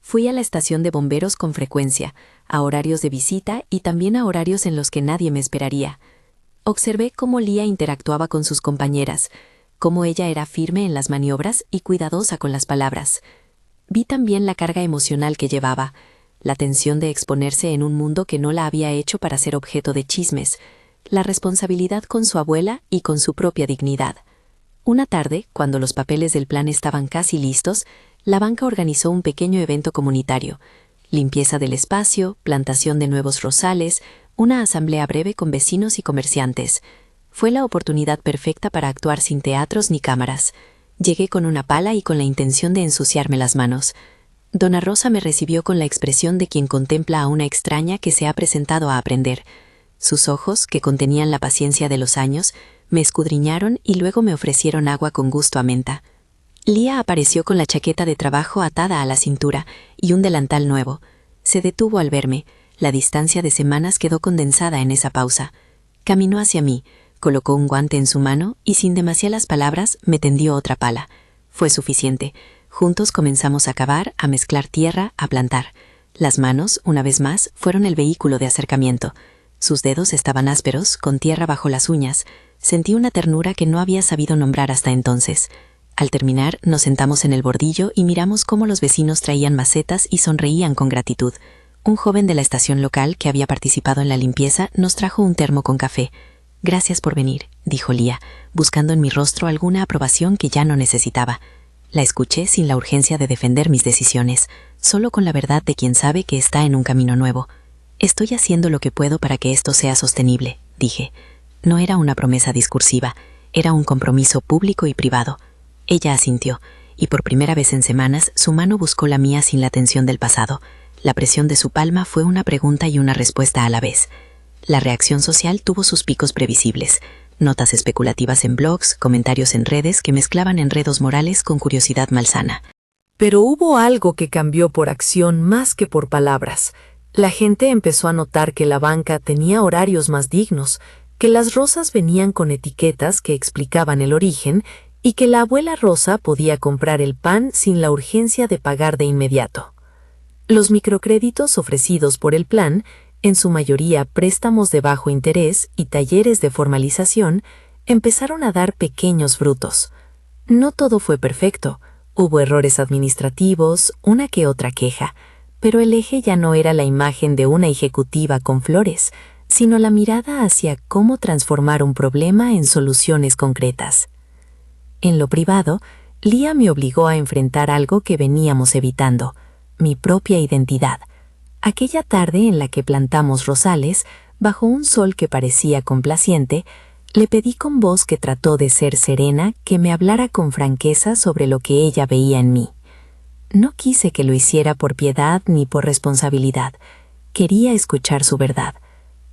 Fui a la estación de bomberos con frecuencia, a horarios de visita y también a horarios en los que nadie me esperaría. Observé cómo Lía interactuaba con sus compañeras, cómo ella era firme en las maniobras y cuidadosa con las palabras. Vi también la carga emocional que llevaba, la tensión de exponerse en un mundo que no la había hecho para ser objeto de chismes, la responsabilidad con su abuela y con su propia dignidad. Una tarde, cuando los papeles del plan estaban casi listos, la banca organizó un pequeño evento comunitario: limpieza del espacio, plantación de nuevos rosales, una asamblea breve con vecinos y comerciantes. Fue la oportunidad perfecta para actuar sin teatros ni cámaras. Llegué con una pala y con la intención de ensuciarme las manos. Dona Rosa me recibió con la expresión de quien contempla a una extraña que se ha presentado a aprender. Sus ojos, que contenían la paciencia de los años, me escudriñaron y luego me ofrecieron agua con gusto a menta. Lía apareció con la chaqueta de trabajo atada a la cintura y un delantal nuevo. Se detuvo al verme. La distancia de semanas quedó condensada en esa pausa. Caminó hacia mí, colocó un guante en su mano y sin demasiadas palabras me tendió otra pala. Fue suficiente. Juntos comenzamos a cavar, a mezclar tierra, a plantar. Las manos, una vez más, fueron el vehículo de acercamiento. Sus dedos estaban ásperos, con tierra bajo las uñas. Sentí una ternura que no había sabido nombrar hasta entonces. Al terminar, nos sentamos en el bordillo y miramos cómo los vecinos traían macetas y sonreían con gratitud. Un joven de la estación local que había participado en la limpieza nos trajo un termo con café. «Gracias por venir», dijo Lía, buscando en mi rostro alguna aprobación que ya no necesitaba. La escuché sin la urgencia de defender mis decisiones, solo con la verdad de quien sabe que está en un camino nuevo. «Estoy haciendo lo que puedo para que esto sea sostenible», dije. No era una promesa discursiva, era un compromiso público y privado. Ella asintió, y por primera vez en semanas su mano buscó la mía sin la tensión del pasado. La presión de su palma fue una pregunta y una respuesta a la vez. La reacción social tuvo sus picos previsibles. Notas especulativas en blogs, comentarios en redes que mezclaban enredos morales con curiosidad malsana. Pero hubo algo que cambió por acción más que por palabras. La gente empezó a notar que la banca tenía horarios más dignos, que las rosas venían con etiquetas que explicaban el origen y que la abuela Rosa podía comprar el pan sin la urgencia de pagar de inmediato. Los microcréditos ofrecidos por el plan, en su mayoría préstamos de bajo interés y talleres de formalización, empezaron a dar pequeños frutos. No todo fue perfecto, hubo errores administrativos, una que otra queja, pero el eje ya no era la imagen de una ejecutiva con flores, sino la mirada hacia cómo transformar un problema en soluciones concretas. En lo privado, Lía me obligó a enfrentar algo que veníamos evitando, mi propia identidad. Aquella tarde en la que plantamos rosales, bajo un sol que parecía complaciente, le pedí con voz que trató de ser serena que me hablara con franqueza sobre lo que ella veía en mí. No quise que lo hiciera por piedad ni por responsabilidad. Quería escuchar su verdad.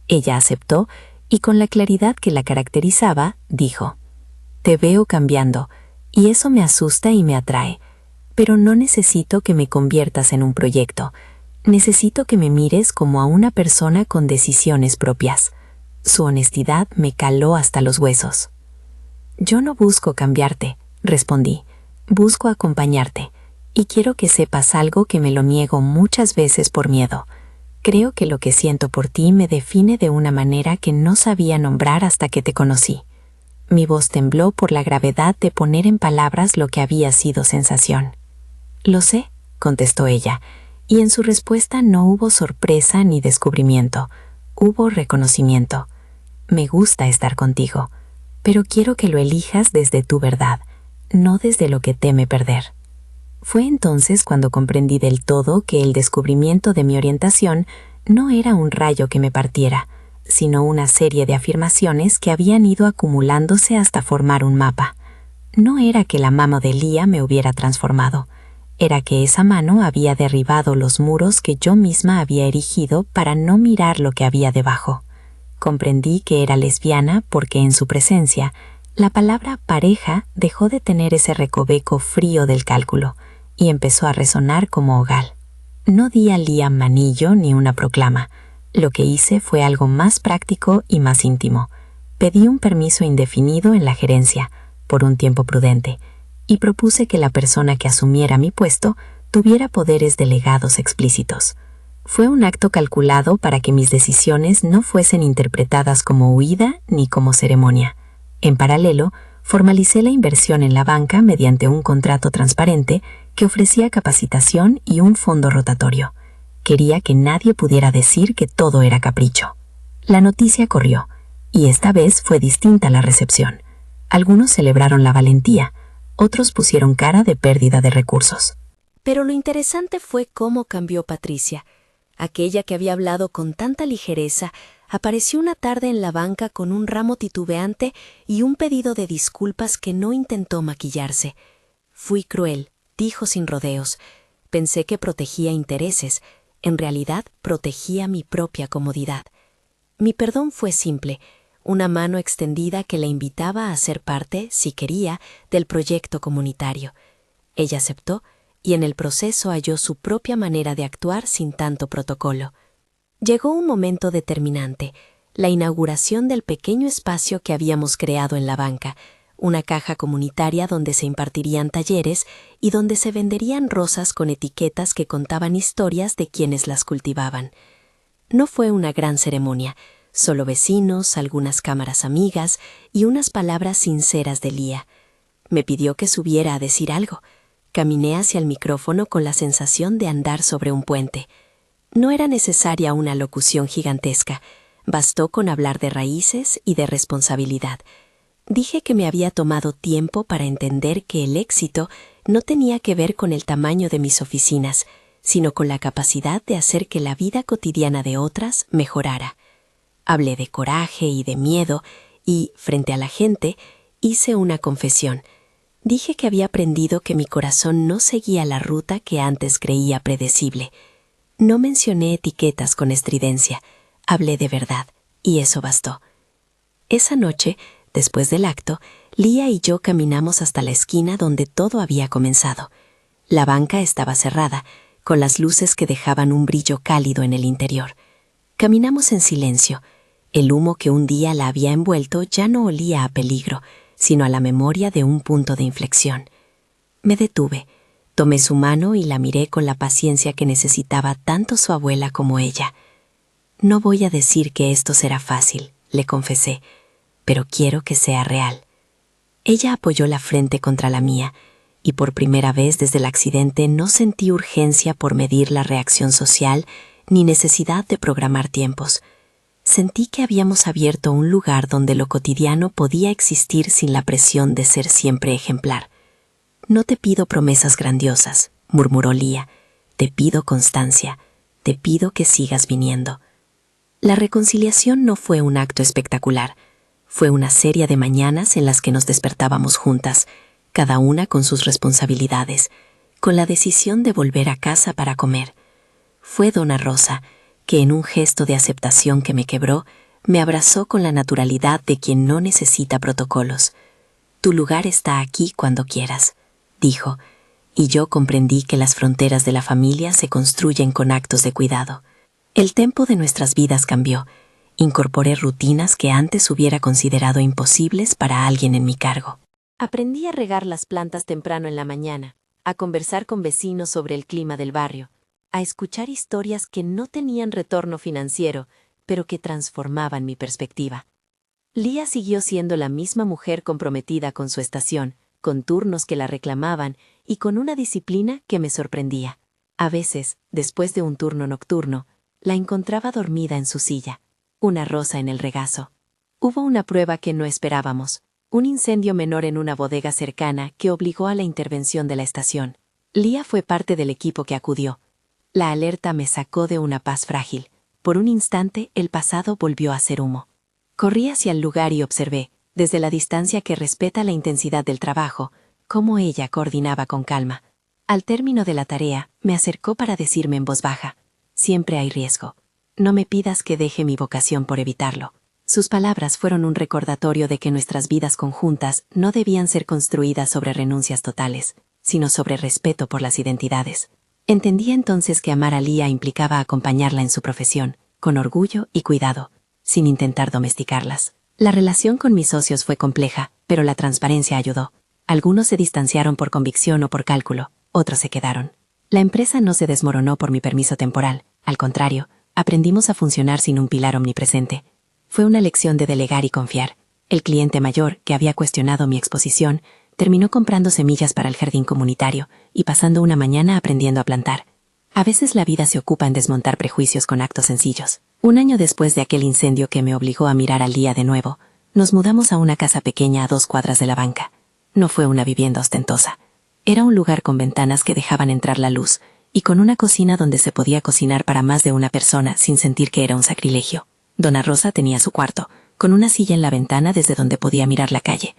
Ella aceptó y con la claridad que la caracterizaba, dijo: «Te veo cambiando, y eso me asusta y me atrae. Pero no necesito que me conviertas en un proyecto. Necesito que me mires como a una persona con decisiones propias». Su honestidad me caló hasta los huesos. «Yo no busco cambiarte», respondí. «Busco acompañarte, y quiero que sepas algo que me lo niego muchas veces por miedo. Creo que lo que siento por ti me define de una manera que no sabía nombrar hasta que te conocí». Mi voz tembló por la gravedad de poner en palabras lo que había sido sensación. «Lo sé», contestó ella, y en su respuesta no hubo sorpresa ni descubrimiento, hubo reconocimiento. «Me gusta estar contigo, pero quiero que lo elijas desde tu verdad, no desde lo que teme perder». Fue entonces cuando comprendí del todo que el descubrimiento de mi orientación no era un rayo que me partiera, sino una serie de afirmaciones que habían ido acumulándose hasta formar un mapa. No era que la mano de Lía me hubiera transformado, era que esa mano había derribado los muros que yo misma había erigido para no mirar lo que había debajo. Comprendí que era lesbiana porque en su presencia, la palabra pareja dejó de tener ese recoveco frío del cálculo y empezó a resonar como hogal. No di a Lía manillo ni una proclama. Lo que hice fue algo más práctico y más íntimo. Pedí un permiso indefinido en la gerencia, por un tiempo prudente, y propuse que la persona que asumiera mi puesto tuviera poderes delegados explícitos. Fue un acto calculado para que mis decisiones no fuesen interpretadas como huida ni como ceremonia. En paralelo, formalicé la inversión en la banca mediante un contrato transparente que ofrecía capacitación y un fondo rotatorio. Quería que nadie pudiera decir que todo era capricho. La noticia corrió, y esta vez fue distinta la recepción. Algunos celebraron la valentía, otros pusieron cara de pérdida de recursos. Pero lo interesante fue cómo cambió Patricia. Aquella que había hablado con tanta ligereza, apareció una tarde en la banca con un ramo titubeante y un pedido de disculpas que no intentó maquillarse. «Fui cruel», dijo sin rodeos. «Pensé que protegía intereses. En realidad, protegía mi propia comodidad». Mi perdón fue simple, una mano extendida que la invitaba a ser parte, si quería, del proyecto comunitario. Ella aceptó y en el proceso halló su propia manera de actuar sin tanto protocolo. Llegó un momento determinante, la inauguración del pequeño espacio que habíamos creado en la banca, una caja comunitaria donde se impartirían talleres y donde se venderían rosas con etiquetas que contaban historias de quienes las cultivaban. No fue una gran ceremonia, solo vecinos, algunas cámaras amigas y unas palabras sinceras de Lía. Me pidió que subiera a decir algo. Caminé hacia el micrófono con la sensación de andar sobre un puente. No era necesaria una locución gigantesca, bastó con hablar de raíces y de responsabilidad. Dije que me había tomado tiempo para entender que el éxito no tenía que ver con el tamaño de mis oficinas, sino con la capacidad de hacer que la vida cotidiana de otras mejorara. Hablé de coraje y de miedo y, frente a la gente, hice una confesión. Dije que había aprendido que mi corazón no seguía la ruta que antes creía predecible. No mencioné etiquetas con estridencia, hablé de verdad, y eso bastó. Esa noche, después del acto, Lía y yo caminamos hasta la esquina donde todo había comenzado. La banca estaba cerrada, con las luces que dejaban un brillo cálido en el interior. Caminamos en silencio. El humo que un día la había envuelto ya no olía a peligro, sino a la memoria de un punto de inflexión. Me detuve, tomé su mano y la miré con la paciencia que necesitaba tanto su abuela como ella. No voy a decir que esto será fácil, le confesé, pero quiero que sea real. Ella apoyó la frente contra la mía, y por primera vez desde el accidente no sentí urgencia por medir la reacción social ni necesidad de programar tiempos. Sentí que habíamos abierto un lugar donde lo cotidiano podía existir sin la presión de ser siempre ejemplar. «No te pido promesas grandiosas», murmuró Lía. «Te pido constancia, te pido que sigas viniendo». La reconciliación no fue un acto espectacular. Fue una serie de mañanas en las que nos despertábamos juntas, cada una con sus responsabilidades, con la decisión de volver a casa para comer. Fue Dona Rosa, que en un gesto de aceptación que me quebró, me abrazó con la naturalidad de quien no necesita protocolos. «Tu lugar está aquí cuando quieras», dijo, y yo comprendí que las fronteras de la familia se construyen con actos de cuidado. El tempo de nuestras vidas cambió. Incorporé rutinas que antes hubiera considerado imposibles para alguien en mi cargo. Aprendí a regar las plantas temprano en la mañana, a conversar con vecinos sobre el clima del barrio, a escuchar historias que no tenían retorno financiero, pero que transformaban mi perspectiva. Lía siguió siendo la misma mujer comprometida con su estación, con turnos que la reclamaban y con una disciplina que me sorprendía. A veces, después de un turno nocturno, la encontraba dormida en su silla, una rosa en el regazo. Hubo una prueba que no esperábamos, un incendio menor en una bodega cercana que obligó a la intervención de la estación. Lía fue parte del equipo que acudió. La alerta me sacó de una paz frágil. Por un instante, el pasado volvió a ser humo. Corrí hacia el lugar y observé, desde la distancia que respeta la intensidad del trabajo, cómo ella coordinaba con calma. Al término de la tarea, me acercó para decirme en voz baja: «Siempre hay riesgo. No me pidas que deje mi vocación por evitarlo». Sus palabras fueron un recordatorio de que nuestras vidas conjuntas no debían ser construidas sobre renuncias totales, sino sobre respeto por las identidades. Entendí entonces que amar a Lía implicaba acompañarla en su profesión, con orgullo y cuidado, sin intentar domesticarlas. La relación con mis socios fue compleja, pero la transparencia ayudó. Algunos se distanciaron por convicción o por cálculo, otros se quedaron. La empresa no se desmoronó por mi permiso temporal, al contrario, aprendimos a funcionar sin un pilar omnipresente. Fue una lección de delegar y confiar. El cliente mayor, que había cuestionado mi exposición, terminó comprando semillas para el jardín comunitario y pasando una mañana aprendiendo a plantar. A veces la vida se ocupa en desmontar prejuicios con actos sencillos. Un año después de aquel incendio que me obligó a mirar al día de nuevo, nos mudamos a una casa pequeña a 2 cuadras de la banca. No fue una vivienda ostentosa. Era un lugar con ventanas que dejaban entrar la luz y con una cocina donde se podía cocinar para más de una persona sin sentir que era un sacrilegio. Dona Rosa tenía su cuarto, con una silla en la ventana desde donde podía mirar la calle.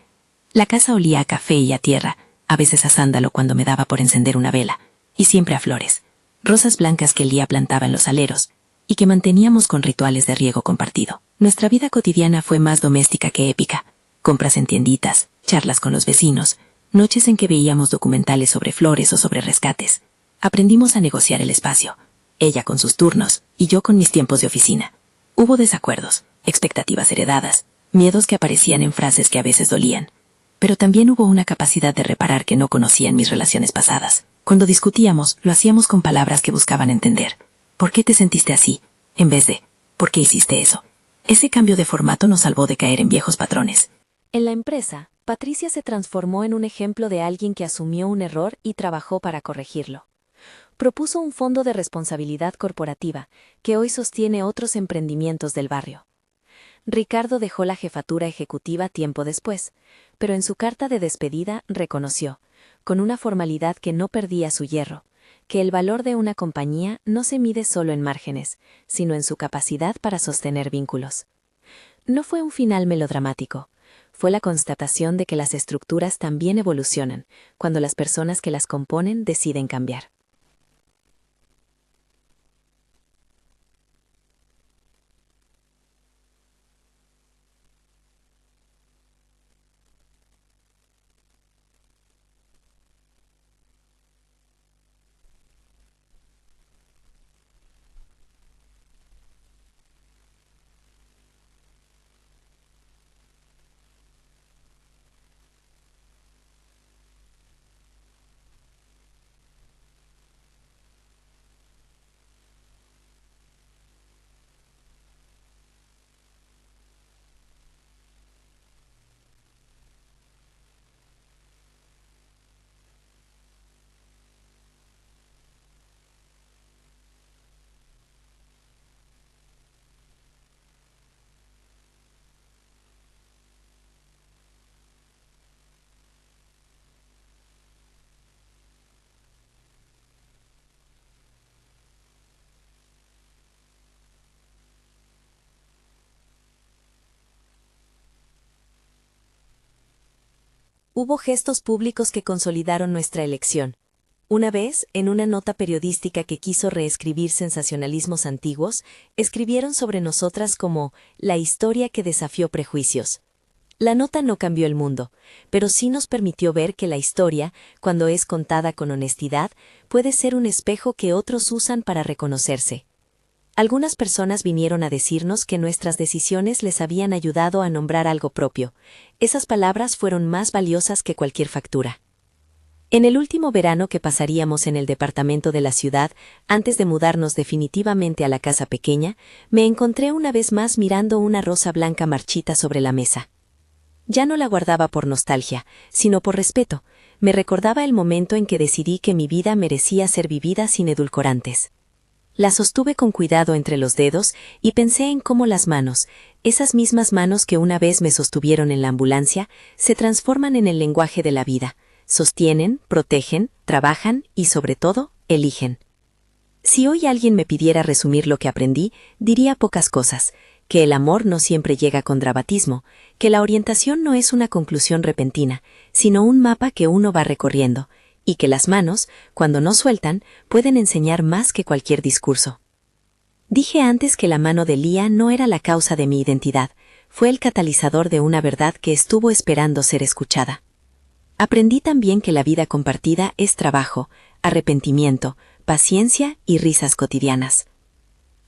La casa olía a café y a tierra, a veces a sándalo cuando me daba por encender una vela, y siempre a flores, rosas blancas que Lía plantaba en los aleros, y que manteníamos con rituales de riego compartido. Nuestra vida cotidiana fue más doméstica que épica. Compras en tienditas, charlas con los vecinos, noches en que veíamos documentales sobre flores o sobre rescates. Aprendimos a negociar el espacio, ella con sus turnos y yo con mis tiempos de oficina. Hubo desacuerdos, expectativas heredadas, miedos que aparecían en frases que a veces dolían. Pero también hubo una capacidad de reparar que no conocía en mis relaciones pasadas. Cuando discutíamos, lo hacíamos con palabras que buscaban entender. ¿Por qué te sentiste así? En vez de, ¿por qué hiciste eso? Ese cambio de formato nos salvó de caer en viejos patrones. En la empresa, Patricia se transformó en un ejemplo de alguien que asumió un error y trabajó para corregirlo. propuso un fondo de responsabilidad corporativa que hoy sostiene otros emprendimientos del barrio. Ricardo dejó la jefatura ejecutiva tiempo después, pero en su carta de despedida reconoció, con una formalidad que no perdía su hierro, que el valor de una compañía no se mide solo en márgenes, sino en su capacidad para sostener vínculos. No fue un final melodramático, fue la constatación de que las estructuras también evolucionan cuando las personas que las componen deciden cambiar. Hubo gestos públicos que consolidaron nuestra elección. Una vez, en una nota periodística que quiso reescribir sensacionalismos antiguos, escribieron sobre nosotras como la historia que desafió prejuicios. La nota no cambió el mundo, pero sí nos permitió ver que la historia, cuando es contada con honestidad, puede ser un espejo que otros usan para reconocerse. Algunas personas vinieron a decirnos que nuestras decisiones les habían ayudado a nombrar algo propio. Esas palabras fueron más valiosas que cualquier factura. En el último verano que pasaríamos en el departamento de la ciudad, antes de mudarnos definitivamente a la casa pequeña, me encontré una vez más mirando una rosa blanca marchita sobre la mesa. Ya no la guardaba por nostalgia, sino por respeto. Me recordaba el momento en que decidí que mi vida merecía ser vivida sin edulcorantes. La sostuve con cuidado entre los dedos y pensé en cómo las manos, esas mismas manos que una vez me sostuvieron en la ambulancia, se transforman en el lenguaje de la vida, sostienen, protegen, trabajan y, sobre todo, eligen. Si hoy alguien me pidiera resumir lo que aprendí, diría pocas cosas, que el amor no siempre llega con dramatismo, que la orientación no es una conclusión repentina, sino un mapa que uno va recorriendo, y que las manos, cuando no sueltan, pueden enseñar más que cualquier discurso. Dije antes que la mano de Lía no era la causa de mi identidad, fue el catalizador de una verdad que estuvo esperando ser escuchada. Aprendí también que la vida compartida es trabajo, arrepentimiento, paciencia y risas cotidianas.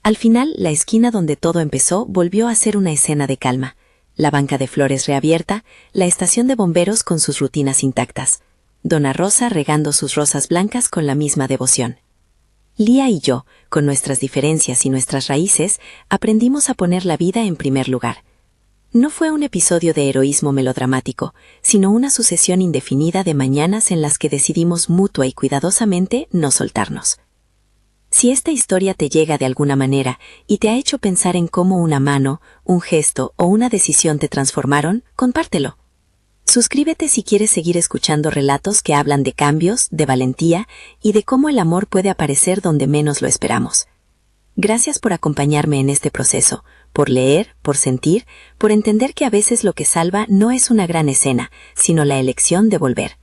Al final, la esquina donde todo empezó volvió a ser una escena de calma, la banca de flores reabierta, la estación de bomberos con sus rutinas intactas. Dona Rosa regando sus rosas blancas con la misma devoción. Lía y yo, con nuestras diferencias y nuestras raíces, aprendimos a poner la vida en primer lugar. No fue un episodio de heroísmo melodramático, sino una sucesión indefinida de mañanas en las que decidimos mutua y cuidadosamente no soltarnos. Si esta historia te llega de alguna manera y te ha hecho pensar en cómo una mano, un gesto o una decisión te transformaron, compártelo. Suscríbete si quieres seguir escuchando relatos que hablan de cambios, de valentía y de cómo el amor puede aparecer donde menos lo esperamos. Gracias por acompañarme en este proceso, por leer, por sentir, por entender que a veces lo que salva no es una gran escena, sino la elección de volver.